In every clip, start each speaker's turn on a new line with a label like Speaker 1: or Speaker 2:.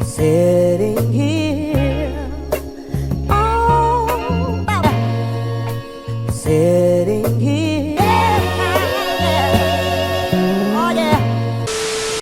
Speaker 1: Sitting here, oh, sitting here, oh yeah.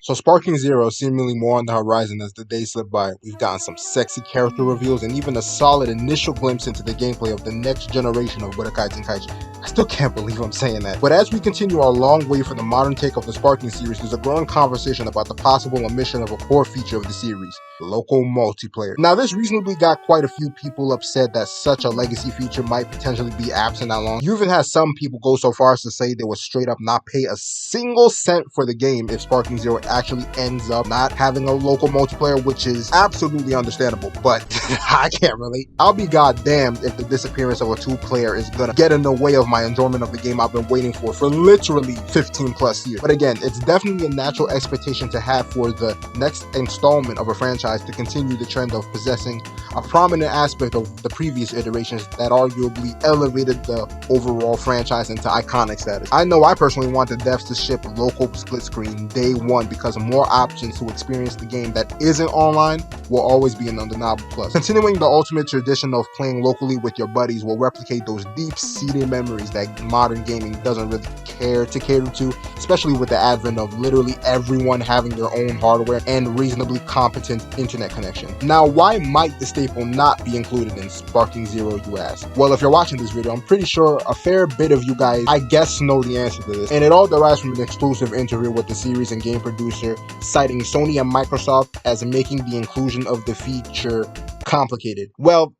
Speaker 2: So Sparking Zero is seemingly more on the horizon as the days slip by. We've gotten some sexy character reveals and even a solid initial glimpse into the gameplay of the next generation of Budokai Tenkaichi. I still can't believe I'm saying that. But as we continue our long way for the modern take of the Sparking series, there's a growing conversation about the possible omission of a core feature of the series, local multiplayer. Now this reasonably got quite a few people upset that such a legacy feature might potentially be absent that long. You even had some people go so far as to say they would straight up not pay a single cent for the game if Sparking Zero actually ends up not having a local multiplayer, which is absolutely understandable, but I can't relate. I'll be goddamned if the disappearance of a two-player is gonna get in the way of my enjoyment of the game I've been waiting for literally 15 plus years. But again, it's definitely a natural expectation to have for the next installment of a franchise to continue the trend of possessing a prominent aspect of the previous iterations that arguably elevated the overall franchise into iconic status. I know I personally want the devs to ship local split screen day one because more options to experience the game that isn't online will always be an undeniable plus. Continuing the ultimate tradition of playing locally with your buddies will replicate those deep-seated memories that modern gaming doesn't really care to cater to, especially with the advent of literally everyone having their own hardware and reasonably competent internet connection. Now, why might the staple not be included in Sparking Zero, you ask? Well, if you're watching this video, I'm pretty sure a fair bit of you guys, I guess, know the answer to this, and it all derives from an exclusive interview with the series and game producer, citing Sony and Microsoft as making the inclusion of the feature complicated. Well,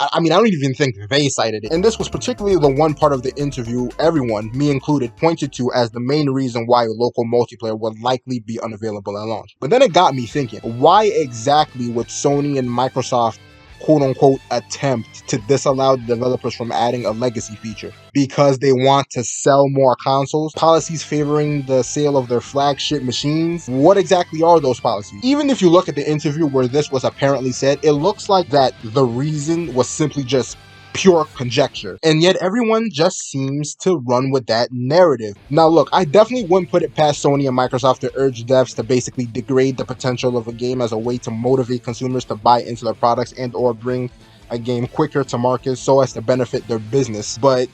Speaker 2: I mean, I don't even think they cited it. And this was particularly the one part of the interview everyone, me included, pointed to as the main reason why local multiplayer would likely be unavailable at launch. But then it got me thinking, why exactly would Sony and Microsoft quote-unquote attempt to disallow the developers from adding a legacy feature? Because they want to sell more consoles? Policies favoring the sale of their flagship machines? What exactly are those policies? Even if you look at the interview where this was apparently said, it looks like that the reason was simply just pure conjecture, and yet everyone just seems to run with that narrative. Now look, I definitely wouldn't put it past Sony and Microsoft to urge devs to basically degrade the potential of a game as a way to motivate consumers to buy into their products and or bring a game quicker to market so as to benefit their business. But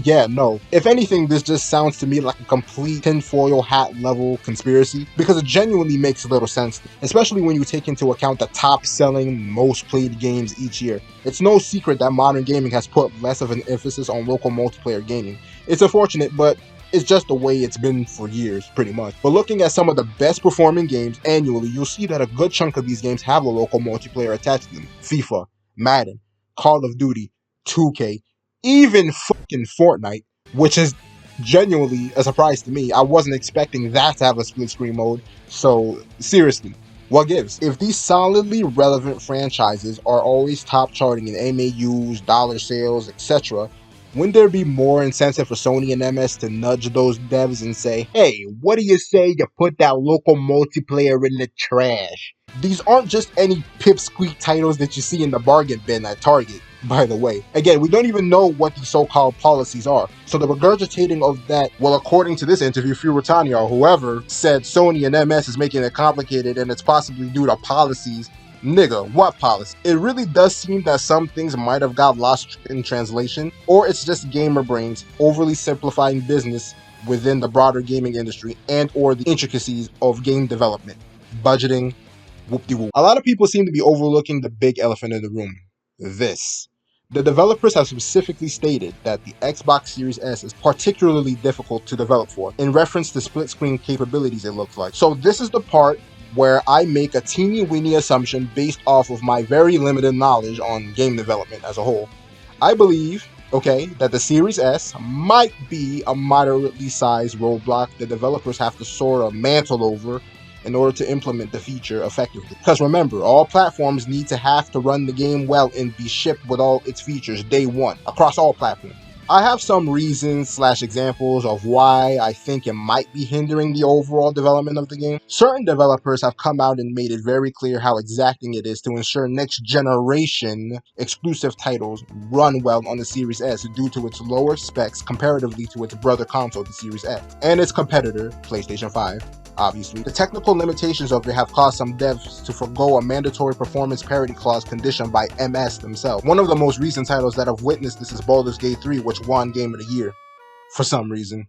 Speaker 2: yeah, no. If anything, this just sounds to me like a complete tinfoil hat level conspiracy, because it genuinely makes little sense, especially when you take into account the top selling, most played games each year. It's no secret that modern gaming has put less of an emphasis on local multiplayer gaming. It's unfortunate, but it's just the way it's been for years, pretty much. But looking at some of the best performing games annually, you'll see that a good chunk of these games have a local multiplayer attached to them. FIFA, Madden, Call of Duty, 2K, even fucking Fortnite, which is genuinely a surprise to me. I wasn't expecting that to have a split screen mode, so seriously, what gives? If these solidly relevant franchises are always top charting in MAUs, dollar sales, etc., wouldn't there be more incentive for Sony and MS to nudge those devs and say, hey, what do you say you put that local multiplayer in the trash? These aren't just any pipsqueak titles that you see in the bargain bin at Target, by the way. Again, we don't even know what these so-called policies are. So the regurgitating of that, well, according to this interview, Furitania or whoever said Sony and MS is making it complicated and it's possibly due to policies. Nigga, what policy? It really does seem that some things might have got lost in translation, or it's just gamer brains overly simplifying business within the broader gaming industry and or the intricacies of game development, budgeting, whoop-de-whoop. A lot of people seem to be overlooking the big elephant in the room. This. The developers have specifically stated that the Xbox Series S is particularly difficult to develop for, in reference to split-screen capabilities it looks like. So this is the part where I make a teeny-weeny assumption based off of my very limited knowledge on game development as a whole. I believe, okay, that the Series S might be a moderately sized roadblock the developers have to sort of mantle over in order to implement the feature effectively. Because remember, all platforms need to have to run the game well and be shipped with all its features day one, across all platforms. I have some reasons / examples of why I think it might be hindering the overall development of the game. Certain developers have come out and made it very clear how exacting it is to ensure next generation exclusive titles run well on the Series S due to its lower specs comparatively to its brother console, the Series X, and its competitor, PlayStation 5. Obviously, the technical limitations of it have caused some devs to forgo a mandatory performance parity clause conditioned by MS themselves. One of the most recent titles that have witnessed this is Baldur's Gate 3, which won Game of the Year for some reason.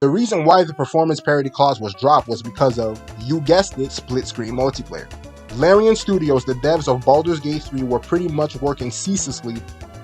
Speaker 2: The reason why the performance parity clause was dropped was because of, you guessed it, split-screen multiplayer. Larian Studios, the devs of Baldur's Gate 3, were pretty much working ceaselessly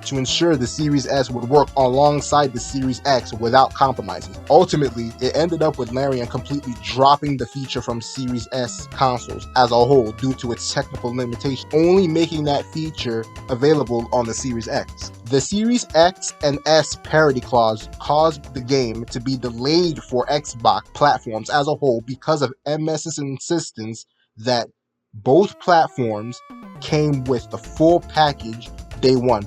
Speaker 2: to ensure the Series S would work alongside the Series X without compromises. Ultimately, it ended up with Larian completely dropping the feature from Series S consoles as a whole due to its technical limitations, only making that feature available on the Series X. The Series X and S parity clause caused the game to be delayed for Xbox platforms as a whole because of MS's insistence that both platforms came with the full package day one.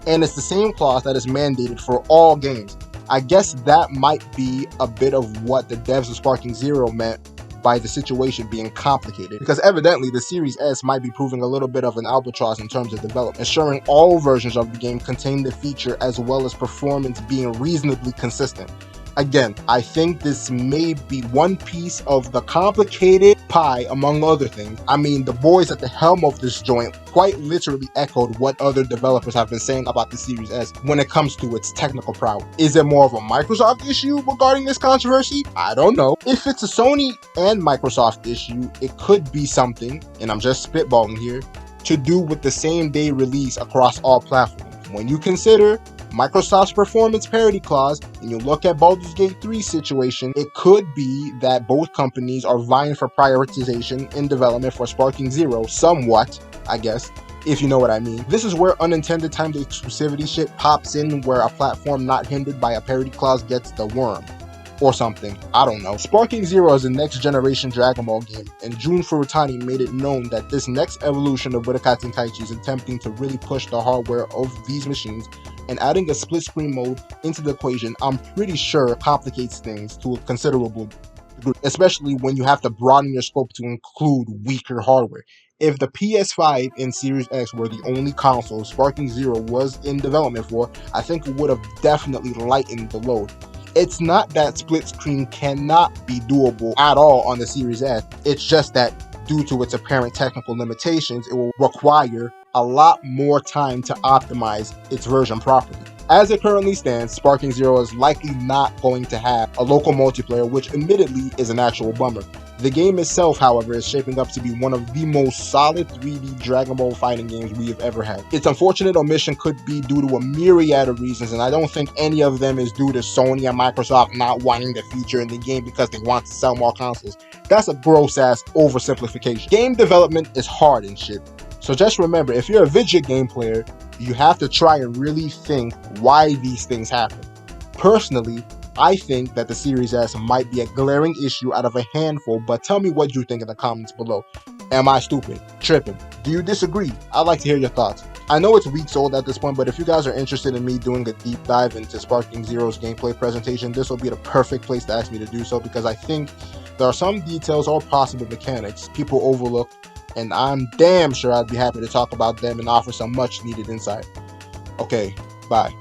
Speaker 2: And it's the same clause that is mandated for all games. I guess that might be a bit of what the devs of Sparking Zero meant by the situation being complicated, because evidently the Series S might be proving a little bit of an albatross in terms of development, ensuring all versions of the game contain the feature as well as performance being reasonably consistent. Again, I think this may be one piece of the complicated pie among other things. I mean, the boys at the helm of this joint quite literally echoed what other developers have been saying about the Series S when it comes to its technical prowess. Is it more of a Microsoft issue regarding this controversy? I don't know. If it's a Sony and Microsoft issue, it could be something, and I'm just spitballing here, to do with the same day release across all platforms. When you consider Microsoft's performance parity clause and you look at Baldur's Gate 3's situation, it could be that both companies are vying for prioritization in development for Sparking Zero somewhat, I guess, if you know what I mean. This is where unintended timed exclusivity shit pops in, where a platform not hindered by a parity clause gets the worm. Or something. I don't know. Sparking Zero is the next generation Dragon Ball game, and Jun Furutani made it known that this next evolution of Budokai Tenkaichi is attempting to really push the hardware of these machines, and adding a split screen mode into the equation, I'm pretty sure complicates things to a considerable degree, especially when you have to broaden your scope to include weaker hardware. If the PS5 and Series X were the only consoles Sparking Zero was in development for, I think it would have definitely lightened the load. It's not that split screen cannot be doable at all on the Series S, it's just that due to its apparent technical limitations, it will require a lot more time to optimize its version properly. As it currently stands, Sparking Zero is likely not going to have a local multiplayer, which admittedly is an actual bummer. The game itself, however, is shaping up to be one of the most solid 3D Dragon Ball fighting games we have ever had. Its unfortunate omission could be due to a myriad of reasons, and I don't think any of them is due to Sony and Microsoft not wanting the feature in the game because they want to sell more consoles. That's a gross-ass oversimplification. Game development is hard and shit. So just remember, if you're a video game player, you have to try and really think why these things happen. Personally, I think that the Series S might be a glaring issue out of a handful, but tell me what you think in the comments below. Am I stupid? Tripping? Do you disagree? I'd like to hear your thoughts. I know it's weeks old at this point, but if you guys are interested in me doing a deep dive into Sparking Zero's gameplay presentation, this will be the perfect place to ask me to do so, because I think there are some details or possible mechanics people overlook, and I'm damn sure I'd be happy to talk about them and offer some much needed insight. Okay, bye.